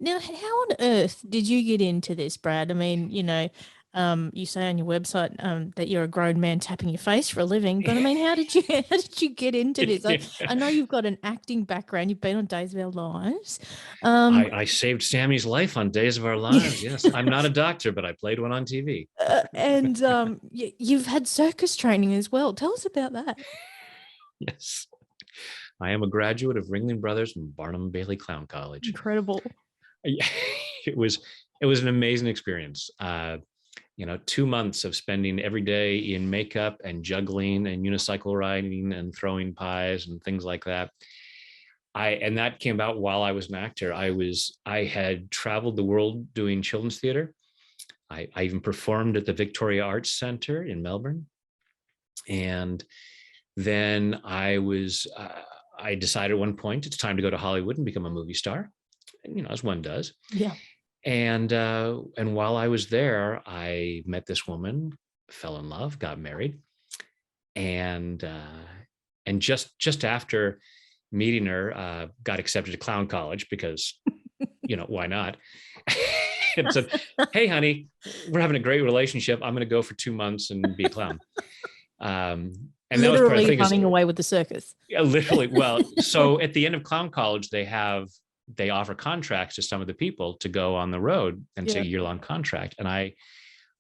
Now, how on earth did you get into this, Brad? I mean, you say on your website that you're a grown man tapping your face for a living, but I mean, how did you get into this? I know you've got an acting background. You've been on Days of Our Lives. I saved Sammy's life on Days of Our Lives. Yes, I'm not a doctor, but I played one on TV. And you've had circus training as well. Tell us about that. Yes, I am a graduate of Ringling Brothers and Barnum Bailey Clown College. Incredible. It was an amazing experience. 2 months of spending every day in makeup and juggling and unicycle riding and throwing pies and things like that. And that came about while I was an actor. I had traveled the world doing children's theater. I even performed at the Victoria Arts Centre in Melbourne. And then I decided at one point it's time to go to Hollywood and become a movie star, as one does. Yeah. And while I was there, I met this woman, fell in love, got married, and just after meeting her, got accepted to clown college because, why not? And said, "Hey, honey, we're having a great relationship. I'm going to go for 2 months and be a clown." And literally that was part of the thing, running away with the circus. Yeah, literally. Well, so at the end of clown college, they offer contracts to some of the people to go on the road, and it's a year-long contract. And I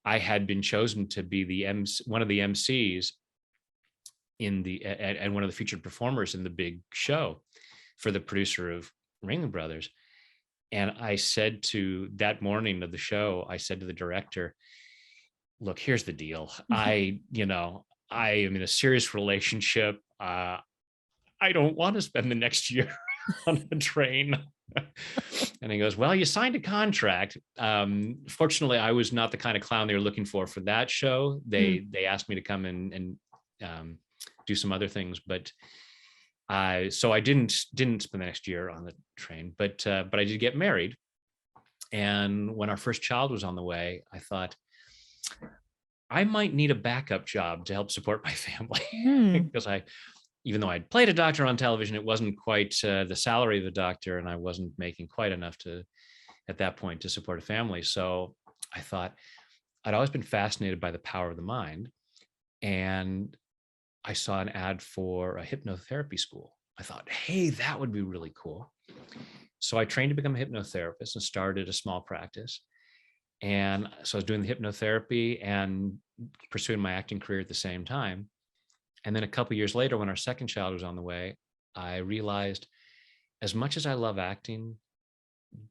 had been chosen to be one of the MCs and one of the featured performers in the big show for the producer of Ringling Brothers. And I said that morning of the show, I said to the director, "Look, here's the deal. I am in a serious relationship. I don't want to spend the next year on a train." And he goes, "Well, you signed a contract." Fortunately, I was not the kind of clown they were looking for that show. They asked me to come and do some other things, but so I didn't spend the next year on the train, but I did get married. And when our first child was on the way, I thought I might need a backup job to help support my family because even though I'd played a doctor on television, it wasn't quite the salary of the doctor, and I wasn't making quite enough at that point to support a family. So I thought I'd always been fascinated by the power of the mind, and I saw an ad for a hypnotherapy school. I thought, hey, that would be really cool. So I trained to become a hypnotherapist and started a small practice. And so I was doing the hypnotherapy and pursuing my acting career at the same time. And then a couple of years later, when our second child was on the way, I realized, as much as I love acting,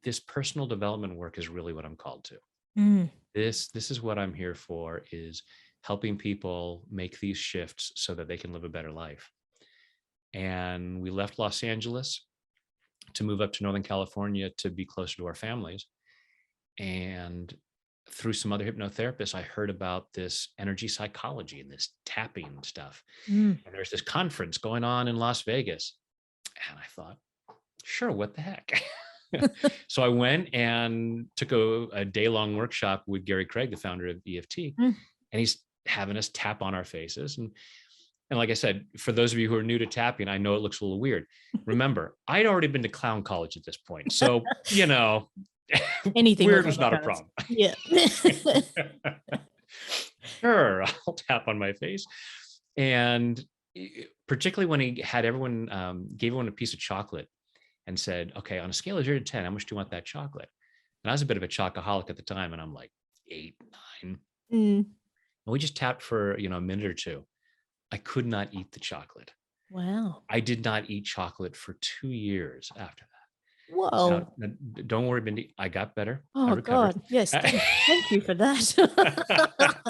this personal development work is really what I'm called to. This is what I'm here for, is helping people make these shifts so that they can live a better life. And we left Los Angeles to move up to Northern California to be closer to our families. And through some other hypnotherapists, I heard about this energy psychology and this tapping stuff. And there's this conference going on in Las Vegas. And I thought, sure, what the heck? So I went and took a day-long workshop with Gary Craig, the founder of EFT. And he's having us tap on our faces. And like I said, for those of you who are new to tapping, I know it looks a little weird. Remember, I'd already been to clown college at this point. So, anything weird was not a problem. Yeah. Sure, I'll tap on my face. And particularly when he had gave everyone a piece of chocolate and said, "Okay, on a scale of 0 to 10, how much do you want that chocolate?" And I was a bit of a chocoholic at the time, and I'm like 8, 9. And we just tapped for a minute or two. I could not eat the chocolate. Wow. I did not eat chocolate for 2 years after that. Whoa. Now, don't worry, Mindy. I got better. Oh, God. Yes. Thank you for that.